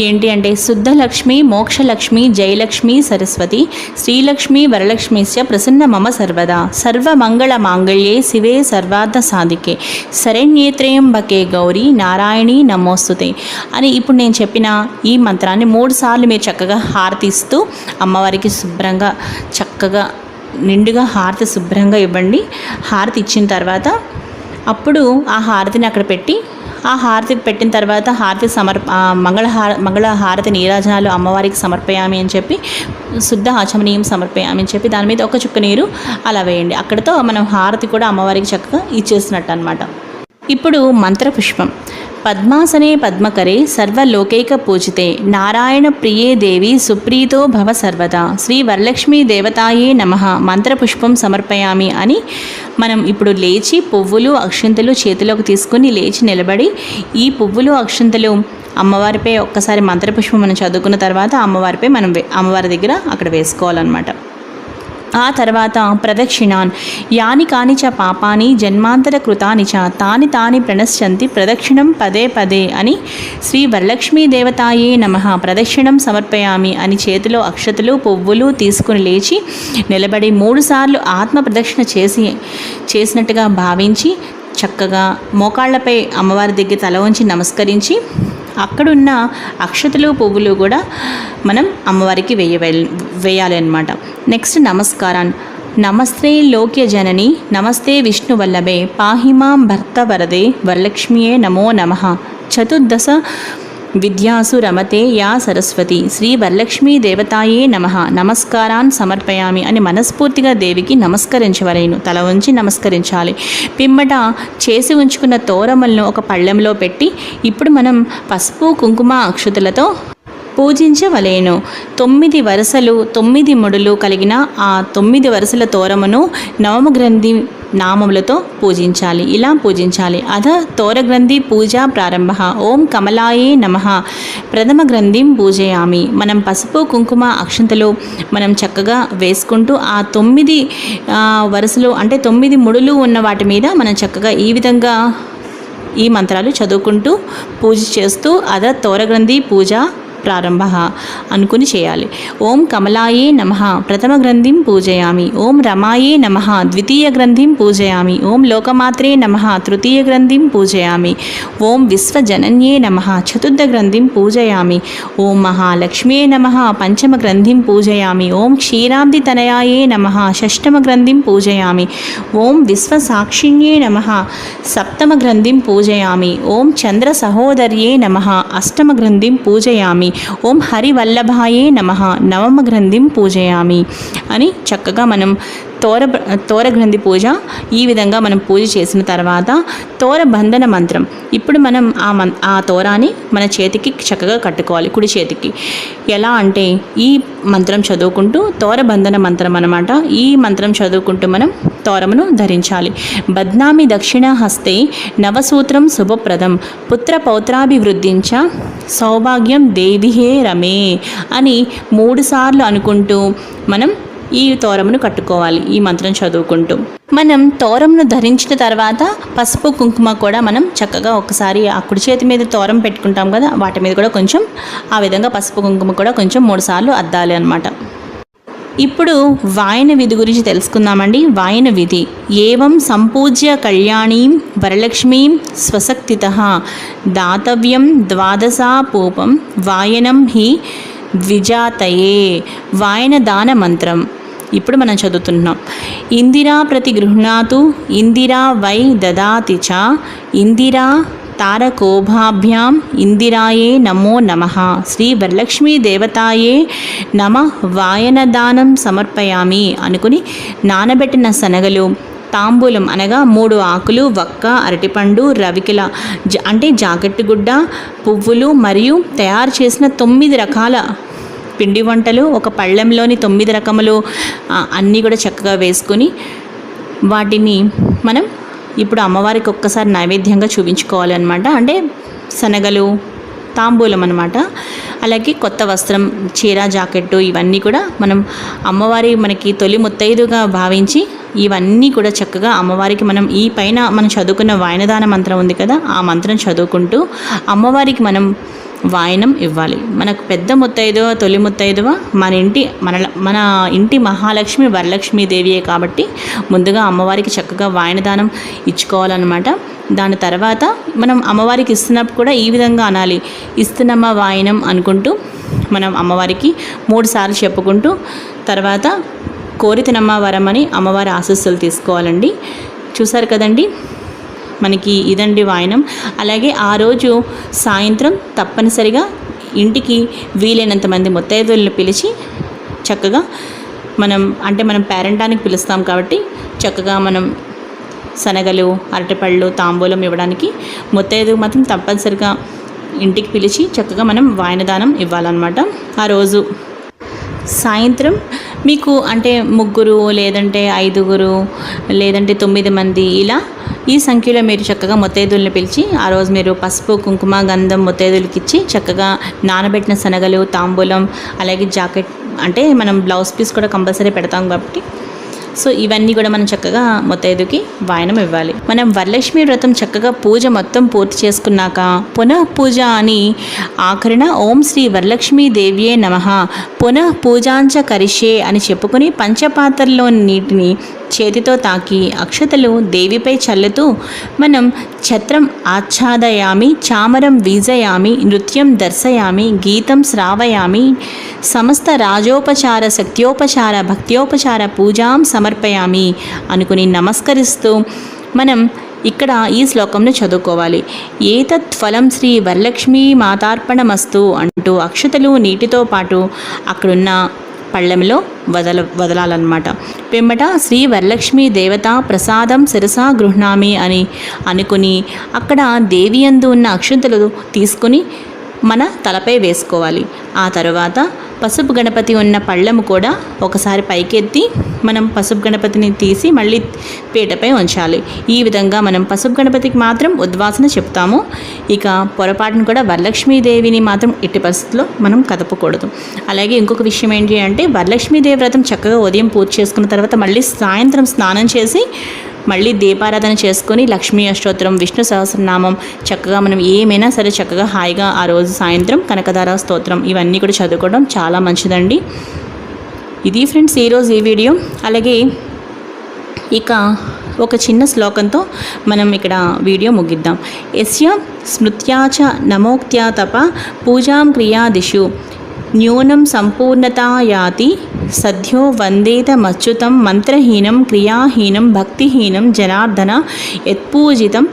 ఏంటి అంటే శుద్ధలక్ష్మి మోక్షలక్ష్మి జయలక్ష్మి సరస్వతి శ్రీలక్ష్మి వరలక్ష్మిశ్చ ప్రసన్న మమ సర్వదా సర్వమంగళ మాంగళ్యే శివే సర్వార్థ సాధికే శరణ్యేత్రయంబకే గౌరీ నారాయణి నమోస్తుతే అని ఇప్పుడు నేను చెప్పిన ఈ మంత్రాన్ని 3 సార్లు మీరు చక్కగా హారతి ఇస్తూ అమ్మవారికి శుభ్రంగా చక్కగా నిండుగా హారతి శుభ్రంగా ఇవ్వండి. హారతి ఇచ్చిన తర్వాత అప్పుడు ఆ హారతిని అక్కడ పెట్టి ఆ హారతి పెట్టిన తర్వాత మంగళ హారతి నీరాజనాలు అమ్మవారికి సమర్పయామి అని చెప్పి శుద్ధ ఆచమనీయం సమర్పయామి అని చెప్పి దాని మీద ఒక చుక్క నీరు అలా వేయండి. అక్కడితో మనం హారతి కూడా అమ్మవారికి చక్కగా ఇచ్చేసినట్టు అనమాట. ఇప్పుడు మంత్రపుష్పం. పద్మాసనే పద్మకరే సర్వలోకైక పూజితే నారాయణ ప్రియే దేవి సుప్రీతో భవ సర్వదా శ్రీ వరలక్ష్మీ దేవతాయే నమః మంత్రపుష్పం సమర్పయామి అని మనం ఇప్పుడు లేచి పువ్వులు అక్షింతలు చేతిలోకి తీసుకుని లేచి నిలబడి ఈ పువ్వులు అక్షింతలు అమ్మవారిపై ఒక్కసారి మంత్రపుష్పం మనం చదువుకున్న తర్వాత అమ్మవారిపై మనం అమ్మవారి దగ్గర అక్కడ వేసుకోవాలన్నమాట. ఆ తర్వాత ప్రదక్షిణాన్ యాని కాని చ పాపాని జన్మాంతర కృతాని చ తాని ప్రణశ్యంతి ప్రదక్షిణం పదే పదే అని శ్రీ వరలక్ష్మీ దేవతాయే నమః ప్రదక్షిణం సమర్పయామి అని చేతిలో అక్షతలు పువ్వులు తీసుకుని లేచి నిలబడి 3 సార్లు ఆత్మ ప్రదక్షిణ చేసినట్టుగా భావించి చక్కగా మోకాళ్లపై అమ్మవారి దగ్గర తల వంచి నమస్కరించి అక్కడున్న అక్షతలు పువ్వులు కూడా మనం అమ్మవారికి వేయాలి అన్నమాట. నెక్స్ట్ నమస్కారాన్ని. నమస్తే లోక్య జనని నమస్తే విష్ణువల్లభే పాహిమాం భర్త వరదే వరలక్ష్మియే నమో నమః చతుర్దశ విద్యాసు రమతే యా సరస్వతి శ్రీ వరలక్ష్మీ దేవతాయే నమః నమస్కారాన్ సమర్పయామి అని మనస్ఫూర్తిగా దేవికి నమస్కరించవలేను. తల ఉంచి నమస్కరించాలి. పిమ్మట చేసి ఉంచుకున్న తోరములను ఒక పళ్ళెంలో పెట్టి ఇప్పుడు మనం పసుపు కుంకుమ అక్షతలతో పూజించవలేను. 9 వరుసలు 9 ముడులు కలిగిన ఆ 9 వరుసల తోరమును నవమగ్రంథి నామములతో పూజించాలి. ఇలా పూజించాలి. అధ తోరగ్రంథి పూజా ప్రారంభ. ఓం కమలాయే నమః ప్రథమ గ్రంథిం పూజయామి. మనం పసుపు కుంకుమ అక్షంతలు మనం చక్కగా వేసుకుంటూ ఆ 9 వరుసలు అంటే 9 ముడులు ఉన్న వాటి మీద మనం చక్కగా ఈ విధంగా ఈ మంత్రాలు చదువుకుంటూ పూజ చేస్తూ అధ తోరగ్రంథి పూజ ప్రారంభ అనుకుని చేయాలి. ఓం కమలాయే నమః ప్రథమ గ్రంథిం పూజయామి. ఓం రమాయే నమః ద్వితీయ గ్రంథిం పూజయామి. ఓం లోకమాత్రే నమః తృతీయ గ్రంథిం పూజయామి. ఓం విశ్వజనన్యే నమః చతుర్థ గ్రంథిం పూజయామి. ఓం మహాలక్ష్మ్యే నమః పంచమ గ్రంథిం పూజయామి. ఓం క్షీరాబ్ది తనయాయే నమః షష్టమ గ్రంథిం పూజయామి. ఓం విశ్వసాక్షిణ్యే నమః సప్తమ గ్రంథిం పూజయామి. ఓం చంద్ర సహోదర్యే నమః అష్టమ గ్రంథిం పూజయామి. ఓం హరివల్లభాయే నమః నవమ గ్రంథిం పూజయామి అని చక్కగా మనం తోరగ్రంథి పూజ ఈ విధంగా మనం పూజ చేసిన తర్వాత తోరబంధన మంత్రం. ఇప్పుడు మనం ఆ తోరాన్ని మన చేతికి చక్కగా కట్టుకోవాలి, కుడి చేతికి. ఎలా అంటే ఈ మంత్రం చదువుకుంటూ తోరబంధన మంత్రం అన్నమాట. ఈ మంత్రం చదువుకుంటూ మనం తోరమును ధరించాలి. బద్నామి దక్షిణ హస్తే నవసూత్రం శుభప్రదం పుత్ర పౌత్రాభివృద్ధించ సౌభాగ్యం దేవిహే రమే అని 3 సార్లు అనుకుంటూ మనం ఈ తోరమును కట్టుకోవాలి. ఈ మంత్రం చదువుకుంటూ మనం తోరంను ధరించిన తర్వాత పసుపు కుంకుమ కూడా మనం చక్కగా ఒకసారి ఆ కుడి చేతి మీద తోరం పెట్టుకుంటాం కదా, వాటి మీద కూడా కొంచెం ఆ విధంగా పసుపు కుంకుమ కూడా కొంచెం 3 సార్లు అద్దాలి అన్నమాట. ఇప్పుడు వాయన విధి గురించి తెలుసుకుందామండి. వాయన విధి ఏవం సంపూజ్య కళ్యాణీం వరలక్ష్మీం స్వశక్తితః దాతవ్యం ద్వాదశాపూపం వాయనం హి ద్విజాతయే. వాయన దాన మంత్రం ఇప్పుడు మనం చదువుతున్నాం. ఇందిరా ప్రతి గృహ్ణాతు ఇందిరా వై దదాతి చ ఇందిరా తారకోభాభ్యాం ఇందిరాయే నమో నమః శ్రీ వరలక్ష్మీ దేవతాయే నమ వాయనదానం సమర్పయామి అనుకుని నానబెట్టిన శనగలు, తాంబూలం అనగా 3 ఆకులు, వక్క, అరటిపండు, రవికెల అంటే జాకెట్టు గుడ్డ, పువ్వులు మరియు తయారు చేసిన 9 రకాల పిండి వంటలు, ఒక పళ్ళెంలోని 9 రకములు అన్నీ కూడా చక్కగా వేసుకొని వాటిని మనం ఇప్పుడు అమ్మవారికి ఒక్కసారి నైవేద్యంగా చూపించుకోవాలి అనమాట. అంటే శనగలు, తాంబూలం అనమాట. అలాగే కొత్త వస్త్రం, చీర, జాకెట్టు ఇవన్నీ కూడా మనం అమ్మవారి మనకి తొలి ముత్తైదుగా భావించి ఇవన్నీ కూడా చక్కగా అమ్మవారికి మనం ఈ పైన మనం చదువుకున్న వాయనదాన మంత్రం ఉంది కదా, ఆ మంత్రం చదువుకుంటూ అమ్మవారికి మనం వాయనం ఇవ్వాలి. మనకు పెద్ద ముత్తైదువ, తొలి ముత్తైదువ మన ఇంటి మహాలక్ష్మి వరలక్ష్మీదేవియే కాబట్టి ముందుగా అమ్మవారికి చక్కగా వాయనదానం ఇచ్చుకోవాలన్నమాట. దాని తర్వాత మనం అమ్మవారికి ఇస్తున్నప్పుడు కూడా ఈ విధంగా అనాలి. ఇస్తున్నమ్మ వాయనం అనుకుంటూ మనం అమ్మవారికి 3 సార్లు చెప్పుకుంటూ తర్వాత కోరితనమ్మ వరం అని అమ్మవారి ఆశీస్సులు తీసుకోవాలండి. చూసారు కదండి, మనకి ఇదండి వాయనం. అలాగే ఆ రోజు సాయంత్రం తప్పనిసరిగా ఇంటికి వీలైనంత మంది ముత్తైదువులను పిలిచి చక్కగా మనం పేరంటానికి పిలుస్తాం కాబట్టి చక్కగా మనం శనగలు, అరటిపళ్ళు, తాంబూలం ఇవ్వడానికి ముత్తైదువు మాత్రం తప్పనిసరిగా ఇంటికి పిలిచి చక్కగా మనం వాయనదానం ఇవ్వాలన్నమాట. ఆ రోజు సాయంత్రం మీకు అంటే 3 లేదంటే 5 లేదంటే 9 మంది ఇలా ఈ సంఖ్యలో మీరు చక్కగా ముత్తైదువులను పిలిచి ఆ రోజు మీరు పసుపు, కుంకుమ, గంధం ముత్తైదువులకి ఇచ్చి చక్కగా నానబెట్టిన శనగలు, తాంబూలం అలాగే జాకెట్ అంటే మనం బ్లౌజ్ పీస్ కూడా కంపల్సరీ పెడతాం కాబట్టి సో ఇవన్నీ కూడా మనం చక్కగా ముత్తైదుకి వాయనం ఇవ్వాలి. మనం వరలక్ష్మి వ్రతం చక్కగా పూజ మొత్తం పూర్తి చేసుకున్నాక పునః పూజ అని ఆఖరిన ఓం శ్రీ వరలక్ష్మీ దేవ్యే నమః పునః పూజాంచ కరిష్యే అని చెప్పుకుని పంచపాత్రలోని నీటిని చేతితో తాకి అక్షతలు దేవిపై చల్లుతూ మనం ఛత్రం ఆచ్ఛాదయామి, చామరం వీజయామి, నృత్యం దర్శయామి, గీతం శ్రావయామి, సమస్త రాజోపచార, శక్త్యోపచార, భక్త్యోపచార పూజాం సమర్పయామి అనుకుని నమస్కరిస్తూ మనం ఇక్కడ ఈ శ్లోకంను చదువుకోవాలి. ఏతత్ ఫలం శ్రీ వరలక్ష్మీ మాతార్పణమస్తు అంటూ అక్షతలు నీటితో పాటు అక్కడున్న పళ్ళెంలో వదలాలన్నమాట. పిమ్మట శ్రీ వరలక్ష్మీ దేవత ప్రసాదం శిరసా గృహ్ణామి అని అనుకుని అక్కడ దేవియందు ఉన్న అక్షంతలు తీసుకుని మన తలపై వేసుకోవాలి. ఆ తర్వాత పసుపు గణపతి ఉన్న పళ్ళెము కూడా ఒకసారి పైకెత్తి మనం పసుపు గణపతిని తీసి మళ్ళీ పీటపై ఉంచాలి. ఈ విధంగా మనం పసుపు గణపతికి మాత్రం ఉద్వాసన చెప్తాము. ఇక పొరపాటును కూడా వరలక్ష్మీదేవిని మాత్రం ఎట్టి పరిస్థితుల్లో మనం కదపకూడదు. అలాగే ఇంకొక విషయం ఏంటి అంటే వరలక్ష్మీదేవి వ్రతం చక్కగా ఉదయం పూజ చేసుకున్న తర్వాత మళ్ళీ సాయంత్రం స్నానం చేసి మళ్ళీ దీపారాధన చేసుకొని లక్ష్మీ అష్టోత్తరం, విష్ణు సహస్రనామం చక్కగా మనం ఏమైనా సరే చక్కగా హాయిగా ఆ రోజు సాయంత్రం కనకదార స్తోత్రం ఇవన్నీ కూడా చదువుకోవడం చాలా మంచిదండి. ఇది ఫ్రెండ్స్ ఈరోజు ఈ వీడియో. అలాగే ఇక ఒక చిన్న శ్లోకంతో మనం ఇక్కడ వీడియో ముగిద్దాం. యస్య స్మృత్యాచ నమోక్త్యా తప పూజాం క్రియాదిషు న్యూనం సంపూర్ణతా యాతి సద్యో వందేతమచ్యుతం మంత్రహీనం క్రియాహీనం భక్తిహీనం జనార్దన యత్పూజితం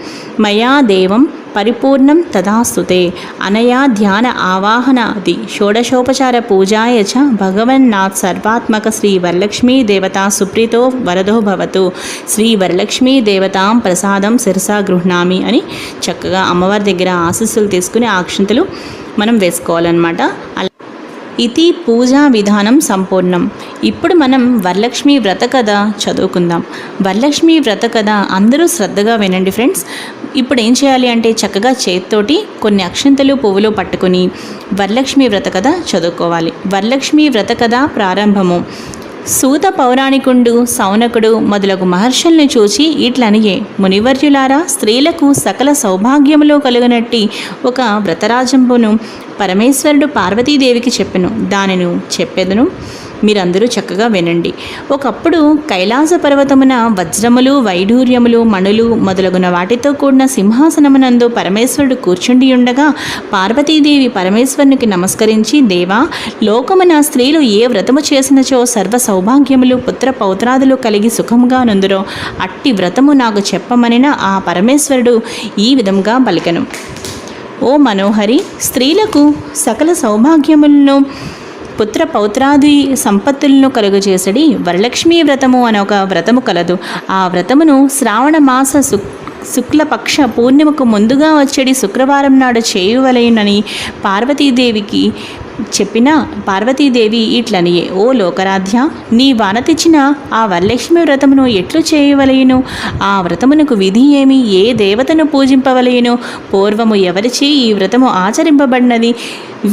మయా దేవం పరిపూర్ణం తదాస్తుతే అనయా ధ్యాన ఆవాహనాది షోడశోపచార పూజాయ చ భగవన్నాథ్ సర్వాత్మక శ్రీ వరలక్ష్మీ దేవతా సుప్రీతో వరదో భవతు శ్రీ వరలక్ష్మీ దేవతాం ప్రసాదం శిరసా గృహ్ణామి అని చక్కగా అమ్మవారి దగ్గర ఆశీస్సులు తీసుకుని ఆ అక్షంతలు మనం వేసుకోవాలన్నమాట. ఇది పూజా విధానం సంపూర్ణం. ఇప్పుడు మనం వరలక్ష్మి వ్రత కథ చదువుకుందాం. వరలక్ష్మి వ్రత కథ అందరూ శ్రద్ధగా వినండి ఫ్రెండ్స్. ఇప్పుడు ఏం చేయాలి అంటే చక్కగా చేతితోటి కొన్ని అక్షంతలు పువ్వులు పట్టుకుని వరలక్ష్మి వ్రత కథ చదువుకోవాలి. వరలక్ష్మి వ్రత కథ ప్రారంభము. సూత పౌరాణికుండు సౌనకుడు మొదలగు మహర్షుల్ని చూచి ఇట్లనియే, మునివర్యులారా, స్త్రీలకు సకల సౌభాగ్యములు కలుగునట్టి ఒక వ్రతరాజంబును పరమేశ్వరుడు పార్వతీదేవికి చెప్పెను. దానిని చెప్పెదను, మీరందరూ చక్కగా వినండి. ఒకప్పుడు కైలాస పర్వతమున వజ్రములు, వైఢూర్యములు, మణులు మొదలగున వాటితో కూడిన సింహాసనమునందు పరమేశ్వరుడు కూర్చుండి ఉండగా పార్వతీదేవి పరమేశ్వరునికి నమస్కరించి, దేవా, లోకమున స్త్రీలు ఏ వ్రతము చేసినచో సర్వ సౌభాగ్యములు, పుత్ర పౌత్రాదులు కలిగి సుఖముగా నుందురో అట్టి వ్రతము నాకు చెప్పమనిన ఆ పరమేశ్వరుడు ఈ విధంగా పలికెను. ఓ మనోహరి, స్త్రీలకు సకల సౌభాగ్యములను, పుత్ర పౌత్రాది సంపత్తులను కలుగజేసడి వరలక్ష్మీ వ్రతము అనే ఒక వ్రతము కలదు. ఆ వ్రతమును శ్రావణ మాస శుక్లపక్ష పూర్ణిమకు ముందుగా వచ్చేది శుక్రవారం నాడు చేయువలెనని పార్వతీదేవికి చెప్పిన పార్వతీదేవి ఇట్లనియే, ఓ లోకరాధ్య, నీ వానతిచ్చిన ఆ వరలక్ష్మి వ్రతమును ఎట్లు చేయవలయును? ఆ వ్రతమునకు విధి ఏమి? ఏ దేవతను పూజింపవలయును? పూర్వము ఎవరిచే ఈ వ్రతము ఆచరింపబడినది?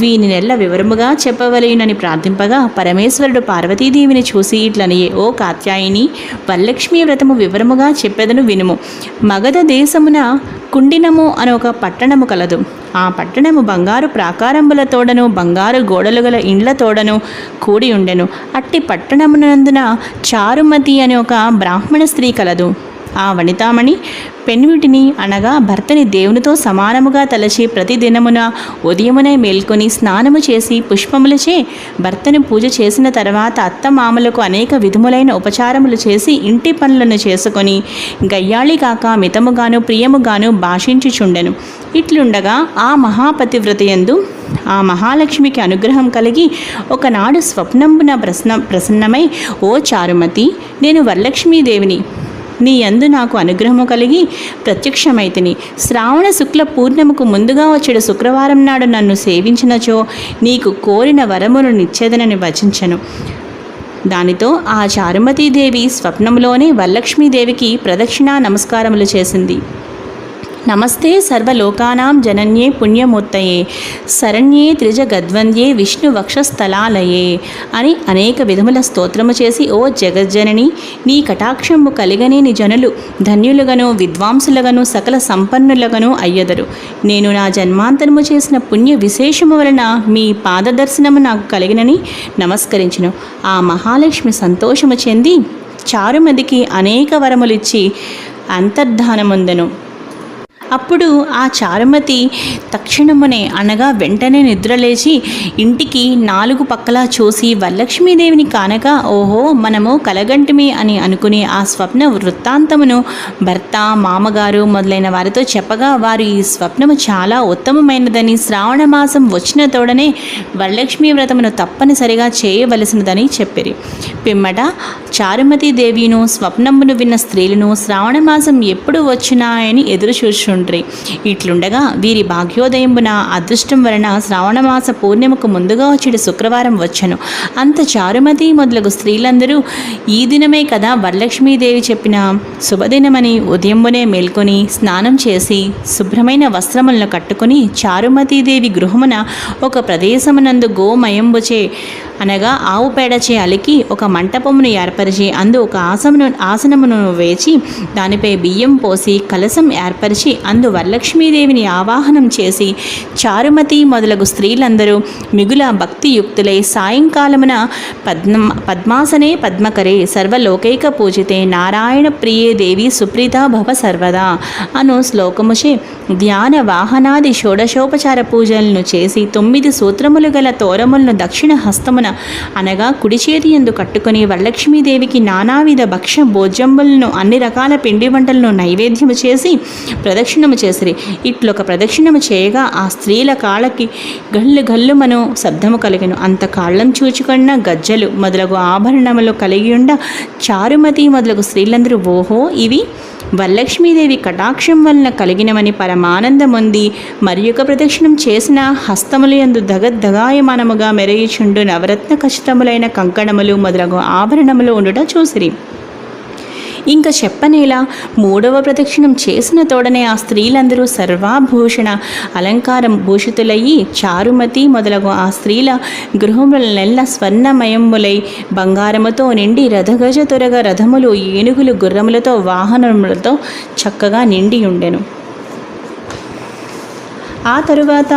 వీని నెల్ల వివరముగా చెప్పవలయునని ప్రార్థింపగా పరమేశ్వరుడు పార్వతీదేవిని చూసి ఇట్లనియే, ఓ కాత్యాయిని, వరలక్ష్మీ వ్రతము వివరముగా చెప్పెదను వినుము. మగధ దేశమున కుండినము అనే ఒక పట్టణము కలదు. ఆ పట్టణము బంగారు ప్రాకారంబులతోడను బంగారు గోడలు గల ఇండ్లతోడను కూడి ఉండెను. అట్టి పట్టణమునందున చారుమతి అనే ఒక బ్రాహ్మణ స్త్రీ కలదు. ఆ వనితామణి పెన్విటిని అనగా భర్తని దేవునితో సమానముగా తలచి ప్రతిదినమున ఉదయమునే మేల్కొని స్నానము చేసి పుష్పములచే భర్తను పూజ చేసిన తర్వాత అత్తమామలకు అనేక విధములైన ఉపచారములు చేసి ఇంటి పనులను చేసుకొని గయ్యాళి కాక మితముగాను ప్రియముగాను భాషించుచుండెను. ఇట్లుండగా ఆ మహాపతివ్రతయందు ఆ మహాలక్ష్మికి అనుగ్రహం కలిగి ఒకనాడు స్వప్నంబున ప్రసన్నమై, ఓ చారుమతి, నేను వరలక్ష్మీదేవిని, నీ యందు నాకు అనుగ్రహము కలిగి ప్రత్యక్షమైతిని. శ్రావణ శుక్ల పూర్ణిమకు ముందుగా వచ్చేడు శుక్రవారం నాడు నన్ను సేవించినచో నీకు కోరిన వరమును నిచ్చేదనని వచించను. దానితో ఆ చారుమతీదేవి స్వప్నంలోనే వరలక్ష్మీదేవికి ప్రదక్షిణా నమస్కారములు చేసింది. నమస్తే సర్వలోకానాం జనన్యే పుణ్యమూర్తయే శరణ్యే త్రిజగద్వంద్యే విష్ణు వక్షస్థలాలయే అని అనేక విధముల స్తోత్రము చేసి, ఓ జగజ్జనని, నీ కటాక్షము కలిగనే నీ జనులు ధన్యులుగను విద్వాంసులుగను సకల సంపన్నులుగను అయ్యదరు. నేను నా జన్మాంతరము చేసిన పుణ్య విశేషము వలన మీ పాదదర్శనము నాకు కలిగినని నమస్కరించును. ఆ మహాలక్ష్మి సంతోషము చెంది చారుమతికి అనేక వరములిచ్చి అంతర్ధానముందెను. అప్పుడు ఆ చారుమతి తక్షణమునే అనగా వెంటనే నిద్రలేచి ఇంటికి నాలుగు పక్కలా చూసి వరలక్ష్మీదేవిని కానక, ఓహో, మనము కలగంటిమి అని అనుకుని ఆ స్వప్న వృత్తాంతమును భర్త, మామగారు మొదలైన వారితో చెప్పగా వారు ఈ స్వప్నము చాలా ఉత్తమమైనదని, శ్రావణ మాసం వచ్చిన తోడనే వరలక్ష్మీ వ్రతమును తప్పనిసరిగా చేయవలసినదని చెప్పిరి. పిమ్మట చారుమతీదేవిను స్వప్నమును విన్న స్త్రీలను శ్రావణ మాసం ఎప్పుడు వచ్చినాయని ఎదురు చూచుండ్రి. ఇట్లుండగా వీరి భాగ్యోదయంబున అదృష్టం వలన శ్రావణమాస పూర్ణిమకు ముందుగా వచ్చేడు శుక్రవారం వచ్చెను. అంత చారుమతి మొదలగు స్త్రీలందరూ ఈ దినమే కదా వరలక్ష్మీదేవి చెప్పిన శుభదినమని ఉదయంబునే మేల్కొని స్నానం చేసి శుభ్రమైన వస్త్రములను కట్టుకుని చారుమతీదేవి గృహమున ఒక ప్రదేశమునందు గోమయంబుచే అనగా ఆవు పేడచే అలికి ఒక మంటపమును ఏర్పరిచి అందు ఒక ఆసనమును వేచి దానిపై బియ్యం పోసి కలశం ఏర్పరిచి అందు వరలక్ష్మీదేవిని ఆవాహనం చేసి చారుమతి మొదలగు స్త్రీలందరూ మిగుల భక్తియుక్తులై సాయంకాలమున పద్మాసనే పద్మకరే సర్వలోకైక పూజితే నారాయణ ప్రియే దేవి సుప్రీత భవ సర్వదా అను శ్లోకముచే ధ్యాన వాహనాది షోడశోపచార పూజలను చేసి 9 సూత్రములు గల తోరములను దక్షిణ హస్తమున అనగా కుడి చేతి యందు కట్టుకుని వరలక్ష్మీదేవికి నానావిధ భక్ష భోజ్యంబులను అన్ని రకాల పిండి వంటలను నైవేద్యము చేసి ప్రదక్షిణము చేసిరి. ఇట్లొక ప్రదక్షిణము చేయగా ఆ స్త్రీల కాళ్ళకి గల్లు గల్లుమను శబ్దము కలిగెను. అంత కాళ్ళం చూచుకున్న గజ్జలు మొదలగు ఆభరణములు కలిగి ఉండ చారుమతి మొదలగు స్త్రీలందరూ, ఓహో, ఇవి వరలక్ష్మీదేవి కటాక్షం వలన కలిగినమని పరమానందముంది. మరి యొక్క ప్రదక్షిణం చేసిన హస్తములు యందు దగద్దగాయమానముగా మెరయుచుండు నవరత్న ఖచ్చితములైన కంకణములు మొదలగు ఆభరణములు ఉండుట చూసిరి. ఇంకా చెప్పనేలా మూడవ ప్రదక్షిణం చేసిన తోడనే ఆ స్త్రీలందరూ సర్వాభూషణ అలంకారం భూషితులయ్యి చారుమతి మొదలగు ఆ స్త్రీల గృహములనెల్ల స్వర్ణమయములై బంగారముతో నిండి రథగజ త్వరగ రథములు ఏనుగులు గుర్రములతో వాహనములతో చక్కగా నిండి ఉండెను. ఆ తరువాత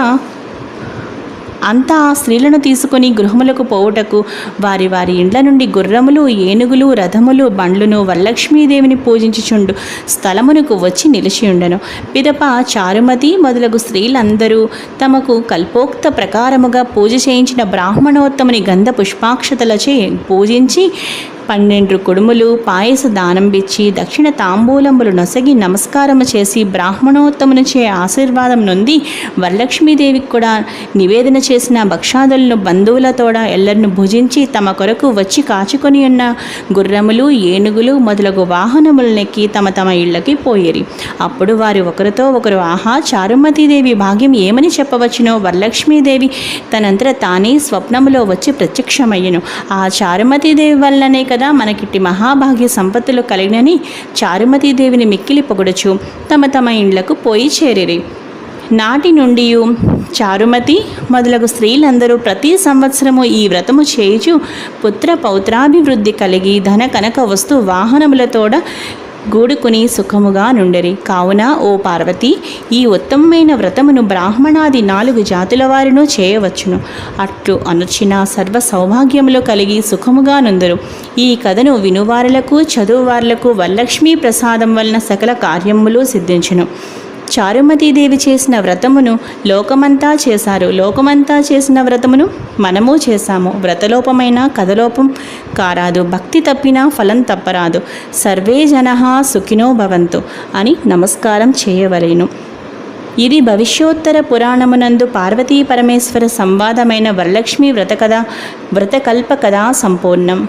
అంతా ఆ స్త్రీలను తీసుకుని గృహములకు పోవుటకు వారి వారి ఇండ్ల నుండి గుర్రములు ఏనుగులు రథములు బండ్లును వరలక్ష్మీదేవిని పూజించుచుండు స్థలమునకు వచ్చి నిలిచియుండెను. పిదప చారుమతి మొదలగు స్త్రీలందరూ తమకు కల్పోక్త ప్రకారముగా పూజ చేయించిన బ్రాహ్మణోత్తముని గంధ పుష్పాక్షతలచే పూజించి 12 కుడుములు పాయస దానంబిచ్చి దక్షిణ తాంబూలములు నొసగి నమస్కారము చేసి బ్రాహ్మణోత్తమునిచే ఆశీర్వాదం నొంది వరలక్ష్మీదేవికి కూడా నివేదన చేసిన భక్షాదులను బంధువులతోడ ఎల్లరిని భుజించి తమ కొరకు వచ్చి కాచుకొని ఉన్న గుర్రములు ఏనుగులు మొదలగు వాహనములనెక్కి తమ తమ ఇళ్ళకి పోయేరి. అప్పుడు వారు ఒకరితో ఒకరు ఆహా చారుమతీదేవి భాగ్యం ఏమని చెప్పవచ్చునో వరలక్ష్మీదేవి తనంతట తానే స్వప్నములో వచ్చి ప్రత్యక్షమయ్యను. ఆ చారుమతీదేవి వల్లనే కదా మనకిట్టి మహాభాగ్య సంపత్తులు కలిగినని చారుమతీదేవిని మిక్కిలి పొగడుచు తమ తమ ఇండ్లకు పోయి చేరిరి. నాటి నుండి చారుమతి మొదలగు స్త్రీలందరూ ప్రతి సంవత్సరము ఈ వ్రతము చేయుచు పుత్ర పౌత్రాభివృద్ధి కలిగి ధన కనక వస్తు వాహనములతోడ గూడుకుని సుఖముగా నుండెరి. కావున ఓ పార్వతి, ఈ ఉత్తమమైన వ్రతమును బ్రాహ్మణాది 4 జాతుల వారిను చేయవచ్చును. అట్లు అనుచిన సర్వ సౌభాగ్యములు కలిగి సుఖముగా నుందరు. ఈ కథను వినువారులకు చదువువారులకు వరలక్ష్మీ ప్రసాదం వలన సకల కార్యములు సిద్ధించును. చారుమతీదేవి చేసిన వ్రతమును లోకమంతా చేశారు. లోకమంతా చేసిన వ్రతమును మనము చేశాము. వ్రతలోపమైన కథలోపం కారాదు. భక్తి తప్పినా ఫలం తప్పరాదు. సర్వే జనః సుఖినో భవంతు అని నమస్కారం చేయవలెను. ఇది భవిష్యోత్తర పురాణమునందు పార్వతీ పరమేశ్వర సంవాదమైన వరలక్ష్మి వ్రతకల్ప కథా సంపూర్ణం.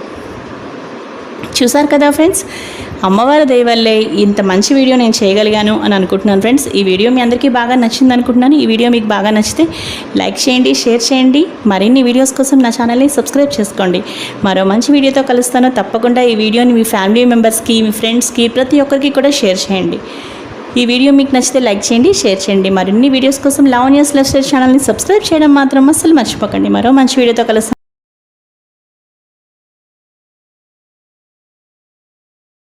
చూసారు కదా ఫ్రెండ్స్, అమ్మవారి దయ వల్లే ఇంత మంచి వీడియో నేను చేయగలిగాను అని అనుకుంటున్నాను ఫ్రెండ్స్. ఈ వీడియో మీ అందరికీ బాగా నచ్చింది అనుకుంటున్నాను. ఈ వీడియో మీకు బాగా నచ్చితే లైక్ చేయండి, షేర్ చేయండి. మరిన్ని వీడియోస్ కోసం నా ఛానల్ని సబ్స్క్రైబ్ చేసుకోండి. మరో మంచి వీడియోతో కలుస్తాను. తప్పకుండా ఈ వీడియోని మీ ఫ్యామిలీ మెంబర్స్కి, మీ ఫ్రెండ్స్కి, ప్రతి ఒక్కరికి కూడా షేర్ చేయండి. ఈ వీడియో మీకు నచ్చితే లైక్ చేయండి, షేర్ చేయండి. మరిన్ని వీడియోస్ కోసం లావణ్యాస్ లైఫ్ స్టైల్ ఛానల్ని సబ్స్క్రైబ్ చేయడం మాత్రం అస్సలు మర్చిపోకండి. మరో మంచి వీడియోతో కలుస్తాను.